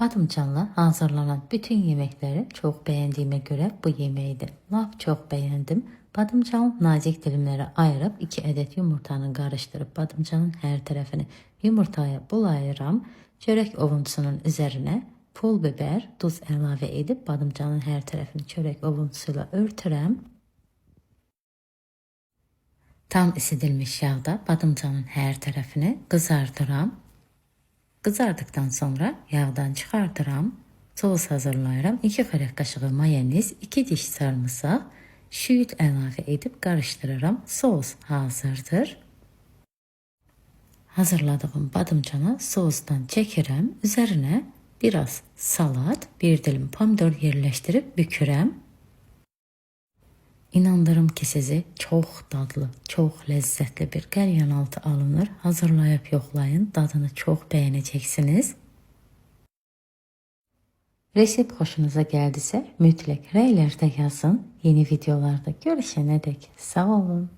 Badımcanla hazırlanan bütün yemekleri çok beğendiğime göre bu yemeği de çok beğendim. Badımcanı nazik dilimlere ayırıp 2 adet yumurtanı karıştırıp badımcanın her tarafını yumurtaya bulayıram. Çörek ovuntusunun üzerine pul biber, tuz ilave edip badımcanın her tarafını çörek ovuntusuyla örtürəm. Tam isidilmiş yağda badımcanın her tarafını kızartıram. Kızardıktan sonra yağdan çıxartıram. Sos hazırlayıram. 2 xörək qaşığı mayonez, 2 diş sarımsaq, şüyüt əlavə edib qarışdırıram. Sos hazırdır. Hazırladığım badımcanı sosdan çəkirəm. Üzerine biraz salat, bir dilim pomidor yerleştirip bükürəm. İnanırım ki sizi çok dadlı, çok lezzetli bir qəlyanaltı alınır. Hazırlayıp yoxlayın. Dadını çok beğeneceksiniz. Resept hoşunuza geldiyse mütləq rəylərdə yazın. Yeni videolarda görüşənə dək sağ olun.